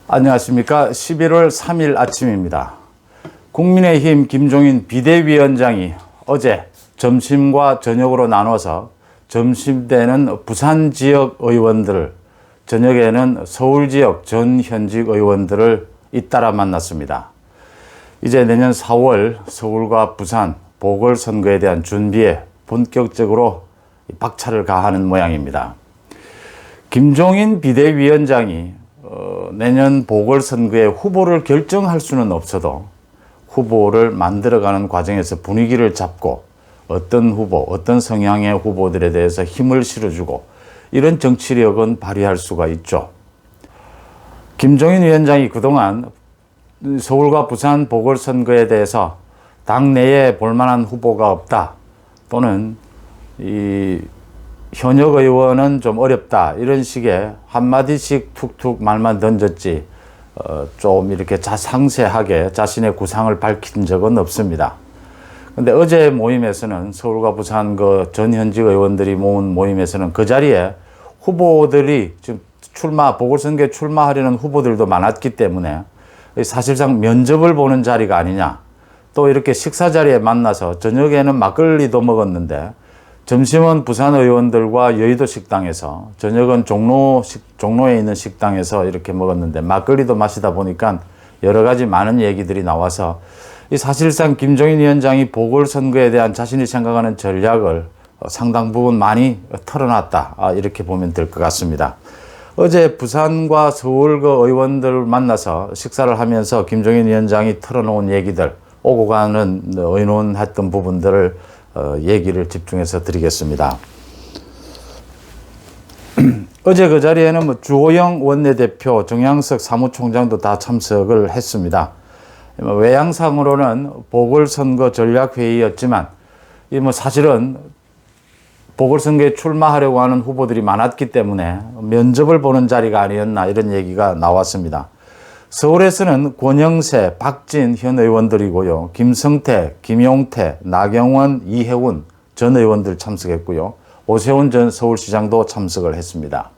안녕하십니까. 11월 3일 아침입니다. 국민의힘 김종인 비대위원장이 어제 점심과 저녁으로 나눠서 점심 때는 부산 지역 의원들을, 저녁에는 서울 지역 전 현직 의원들을 잇따라 만났습니다. 이제 내년 4월 서울과 부산 보궐선거에 대한 준비에 본격적으로 박차를 가하는 모양입니다. 김종인 비대위원장이 내년 보궐선거에 후보를 결정할 수는 없어도 후보를 만들어가는 과정에서 분위기를 잡고 어떤 후보, 어떤 성향의 후보들에 대해서 힘을 실어주고 이런 정치력은 발휘할 수가 있죠. 김종인 위원장이 그동안 서울과 부산 보궐선거에 대해서 당내에 볼만한 후보가 없다, 또는 현역 의원은 좀 어렵다, 이런 식의 한마디씩 툭툭 말만 던졌지 좀 이렇게 상세하게 자신의 구상을 밝힌 적은 없습니다. 근데 어제 모임에서는, 서울과 부산 전 현직 의원들이 모은 모임에서는 그 자리에 후보들이 지금 보궐선거에 출마하려는 후보들도 많았기 때문에 사실상 면접을 보는 자리가 아니냐, 또 이렇게 식사 자리에 만나서 저녁에는 막걸리도 먹었는데 점심은 부산 의원들과 여의도 식당에서, 저녁은 종로에 있는 식당에서 이렇게 먹었는데 막걸리도 마시다 보니까 여러 가지 많은 얘기들이 나와서 사실상 김종인 위원장이 보궐선거에 대한 자신이 생각하는 전략을 상당 부분 많이 털어놨다, 이렇게 보면 될 것 같습니다. 어제 부산과 서울 의원들을 만나서 식사를 하면서 김종인 위원장이 털어놓은 얘기들, 오고 가는 의논했던 부분들을 얘기를 집중해서 드리겠습니다. 어제 그 자리에는 주호영 원내대표, 정양석 사무총장도 다 참석을 했습니다. 외양상으로는 보궐선거 전략회의였지만 사실은 보궐선거에 출마하려고 하는 후보들이 많았기 때문에 면접을 보는 자리가 아니었나, 이런 얘기가 나왔습니다. 서울에서는 권영세, 박진 현 의원들이고요. 김성태, 김용태, 나경원, 이혜훈 전 의원들 참석했고요. 오세훈 전 서울시장도 참석을 했습니다.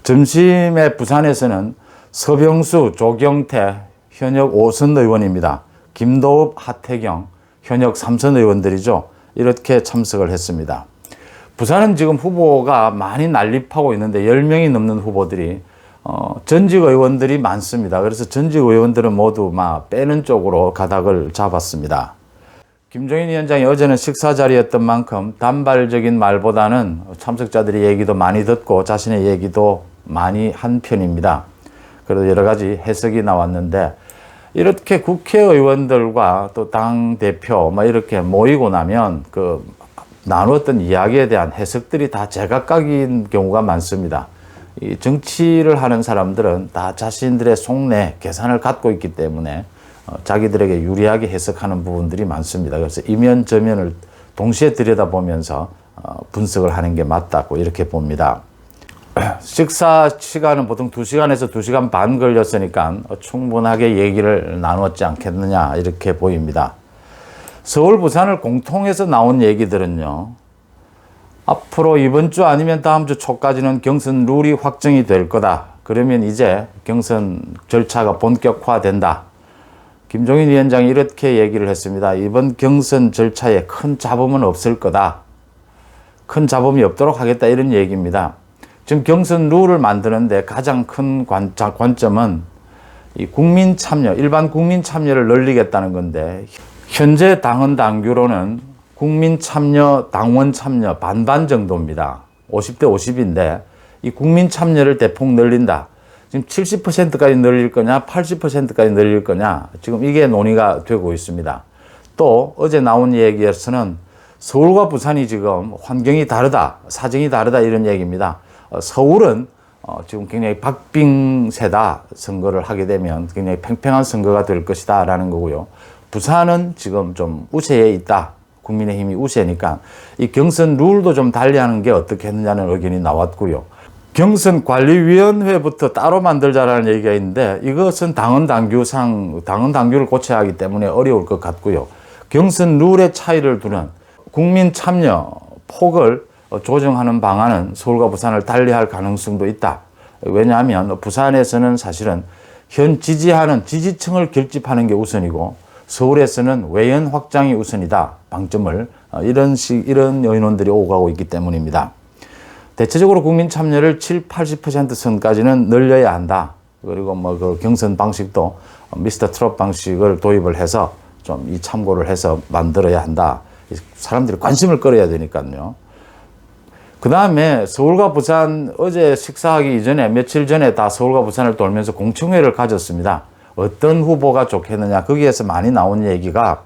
점심에 부산에서는 서병수, 조경태 현역 5선 의원입니다. 김도읍, 하태경 현역 3선 의원들이죠. 이렇게 참석을 했습니다. 부산은 지금 후보가 많이 난립하고 있는데 10명이 넘는 후보들이 전직 의원들이 많습니다. 그래서 전직 의원들은 모두 빼는 쪽으로 가닥을 잡았습니다. 김종인 위원장이 어제는 식사 자리였던 만큼 단발적인 말보다는 참석자들의 얘기도 많이 듣고 자신의 얘기도 많이 한 편입니다. 그래도 여러 가지 해석이 나왔는데, 이렇게 국회의원들과 또 당대표 이렇게 모이고 나면 나누었던 이야기에 대한 해석들이 다 제각각인 경우가 많습니다. 이 정치를 하는 사람들은 다 자신들의 속내 계산을 갖고 있기 때문에 자기들에게 유리하게 해석하는 부분들이 많습니다. 그래서 이면 저면을 동시에 들여다보면서 분석을 하는 게 맞다고 이렇게 봅니다. 식사 시간은 보통 2시간에서 2시간 반 걸렸으니까 충분하게 얘기를 나눴지 않겠느냐, 이렇게 보입니다. 서울, 부산을 공통해서 나온 얘기들은요, 앞으로 이번 주 아니면 다음 주 초까지는 경선 룰이 확정이 될 거다. 그러면 이제 경선 절차가 본격화된다. 김종인 위원장이 이렇게 얘기를 했습니다. 이번 경선 절차에 큰 잡음은 없을 거다. 큰 잡음이 없도록 하겠다, 이런 얘기입니다. 지금 경선 룰을 만드는데 가장 큰 관점은 이 국민 참여, 일반 국민 참여를 늘리겠다는 건데, 현재 당헌 당규로는 국민 참여, 당원 참여 반반 정도입니다. 50대 50인데 이 국민 참여를 대폭 늘린다. 지금 70%까지 늘릴 거냐, 80%까지 늘릴 거냐, 지금 이게 논의가 되고 있습니다. 또 어제 나온 얘기에서는 서울과 부산이 지금 환경이 다르다, 사정이 다르다, 이런 얘기입니다. 서울은 지금 굉장히 박빙세다. 선거를 하게 되면 굉장히 팽팽한 선거가 될 것이다 라는 거고요. 부산은 지금 좀 우세에 있다. 국민의힘이 우세니까 이 경선 룰도 좀 달리하는 게 어떻겠느냐는 의견이 나왔고요. 경선관리위원회부터 따로 만들자라는 얘기가 있는데, 이것은 당헌 당규를 고쳐야 하기 때문에 어려울 것 같고요. 경선 룰의 차이를 두는 국민 참여 폭을 조정하는 방안은 서울과 부산을 달리할 가능성도 있다. 왜냐하면 부산에서는 사실은 현 지지하는 지지층을 결집하는 게 우선이고 서울에서는 외연 확장이 우선이다. 방점을 이런 의논들이 오가고 있기 때문입니다. 대체적으로 국민 참여를 70~80% 선까지는 늘려야 한다. 그리고 뭐 그 경선 방식도 미스터 트롯 방식을 도입을 해서 좀 이 참고를 해서 만들어야 한다. 사람들이 관심을 끌어야 되니까요. 그 다음에 서울과 부산 어제 식사하기 이전에 며칠 전에 다 서울과 부산을 돌면서 공청회를 가졌습니다. 어떤 후보가 좋겠느냐. 거기에서 많이 나온 얘기가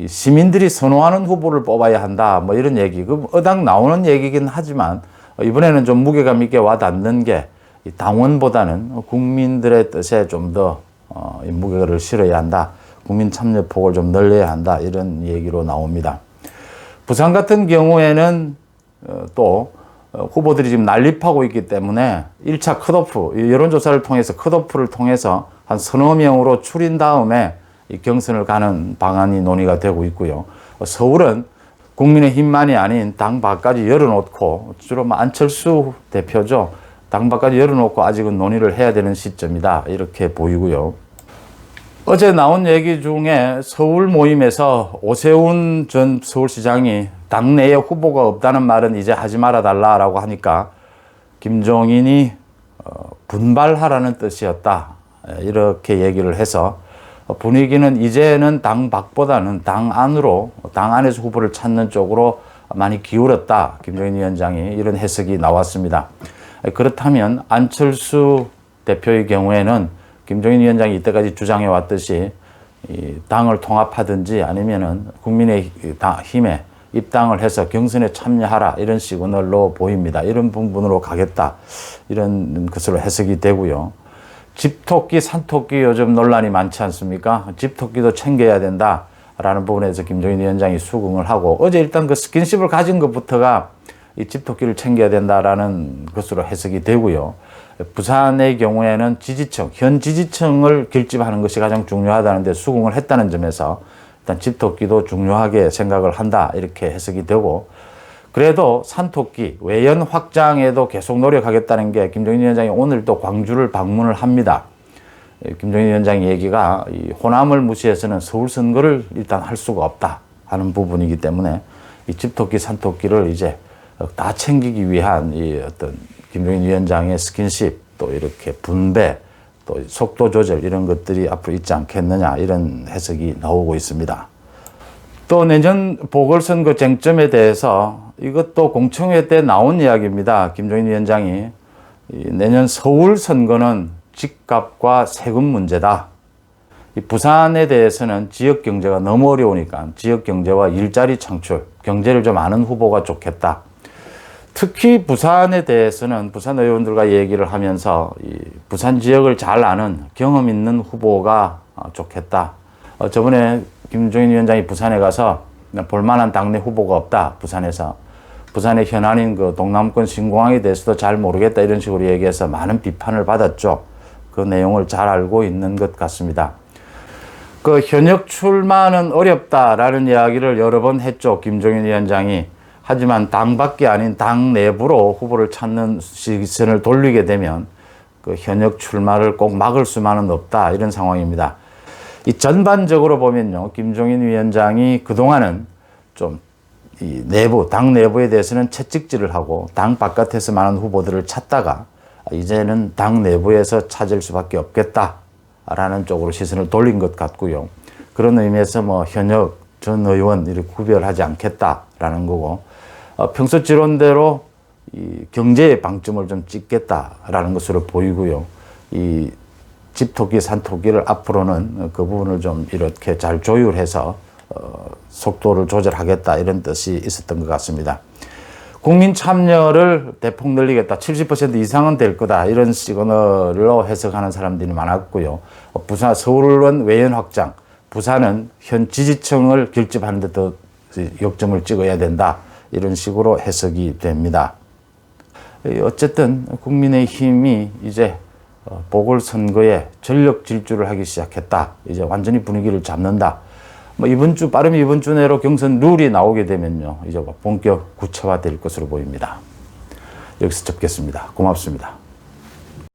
시민들이 선호하는 후보를 뽑아야 한다. 뭐 이런 얘기. 그 어당 나오는 얘기긴 하지만 이번에는 좀 무게감 있게 와닿는 게 당원보다는 국민들의 뜻에 좀 더 무게를 실어야 한다. 국민 참여 폭을 좀 늘려야 한다. 이런 얘기로 나옵니다. 부산 같은 경우에는 또 후보들이 지금 난립하고 있기 때문에 1차 컷오프, 여론조사를 통해서 컷오프를 통해서 한 서너 명으로 추린 다음에 이 경선을 가는 방안이 논의가 되고 있고요. 서울은 국민의힘만이 아닌 당 밖까지 열어놓고 주로 안철수 대표죠. 당 밖까지 열어놓고 아직은 논의를 해야 되는 시점이다. 이렇게 보이고요. 어제 나온 얘기 중에 서울 모임에서 오세훈 전 서울시장이 당내에 후보가 없다는 말은 이제 하지 말아 달라라고 하니까 김종인이 분발하라는 뜻이었다. 이렇게 얘기를 해서 분위기는 이제는 당 밖보다는 당 안으로, 당 안에서 후보를 찾는 쪽으로 많이 기울었다. 김종인 위원장이 이런 해석이 나왔습니다. 그렇다면 안철수 대표의 경우에는 김종인 위원장이 이때까지 주장해 왔듯이 이 당을 통합하든지 아니면은 국민의힘에 입당을 해서 경선에 참여하라 이런 시그널로 보입니다. 이런 부분으로 가겠다. 이런 것으로 해석이 되고요. 집토끼, 산토끼 요즘 논란이 많지 않습니까? 집토끼도 챙겨야 된다라는 부분에서 김종인 위원장이 수긍을 하고 어제 일단 그 스킨십을 가진 것부터가 이 집토끼를 챙겨야 된다라는 것으로 해석이 되고요. 부산의 경우에는 지지층, 현 지지층을 결집하는 것이 가장 중요하다는 데 수긍을 했다는 점에서 일단 집토끼도 중요하게 생각을 한다 이렇게 해석이 되고 그래도 산토끼, 외연 확장에도 계속 노력하겠다는 게 김종인 위원장이 오늘 또 광주를 방문을 합니다. 김종인 위원장의 얘기가 이 호남을 무시해서는 서울 선거를 일단 할 수가 없다 하는 부분이기 때문에 이 집토끼, 산토끼를 이제 다 챙기기 위한 이 어떤 김종인 위원장의 스킨십 또 이렇게 분배 또 속도 조절 이런 것들이 앞으로 있지 않겠느냐 이런 해석이 나오고 있습니다. 또 내년 보궐선거 쟁점에 대해서 이것도 공청회 때 나온 이야기입니다. 김종인 위원장이 내년 서울 선거는 집값과 세금 문제다. 이 부산에 대해서는 지역 경제가 너무 어려우니까 지역 경제와 일자리 창출, 경제를 좀 아는 후보가 좋겠다. 특히 부산에 대해서는 부산 의원들과 얘기를 하면서 이 부산 지역을 잘 아는 경험 있는 후보가 좋겠다. 저번에 김종인 위원장이 부산에 가서 볼만한 당내 후보가 없다. 부산에서. 부산의 현안인 그 동남권 신공항에 대해서도 잘 모르겠다. 이런 식으로 얘기해서 많은 비판을 받았죠. 그 내용을 잘 알고 있는 것 같습니다. 그 현역 출마는 어렵다라는 이야기를 여러 번 했죠. 김종인 위원장이. 하지만 당밖에 아닌 당 내부로 후보를 찾는 시선을 돌리게 되면 그 현역 출마를 꼭 막을 수만은 없다. 이런 상황입니다. 이 전반적으로 보면요. 김종인 위원장이 그동안은 좀 이 내부, 당 내부에 대해서는 채찍질을 하고 당 바깥에서 많은 후보들을 찾다가 이제는 당 내부에서 찾을 수밖에 없겠다라는 쪽으로 시선을 돌린 것 같고요. 그런 의미에서 뭐 현역 전 의원 이렇게 구별하지 않겠다라는 거고 평소 지론대로 이 경제의 방점을 좀 찍겠다라는 것으로 보이고요. 이 집토끼, 산토끼를 앞으로는 그 부분을 좀 이렇게 잘 조율해서 속도를 조절하겠다 이런 뜻이 있었던 것 같습니다. 국민 참여를 대폭 늘리겠다. 70% 이상은 될 거다. 이런 시그널로 해석하는 사람들이 많았고요. 부산, 서울은 외연 확장, 부산은 현 지지층을 결집하는 데 더 역점을 찍어야 된다. 이런 식으로 해석이 됩니다. 어쨌든 국민의힘이 이제 보궐선거에 전력 질주를 하기 시작했다. 이제 완전히 분위기를 잡는다. 뭐 이번 주, 빠르면 이번 주 내로 경선 룰이 나오게 되면요. 이제 본격 구체화될 것으로 보입니다. 여기서 접겠습니다. 고맙습니다.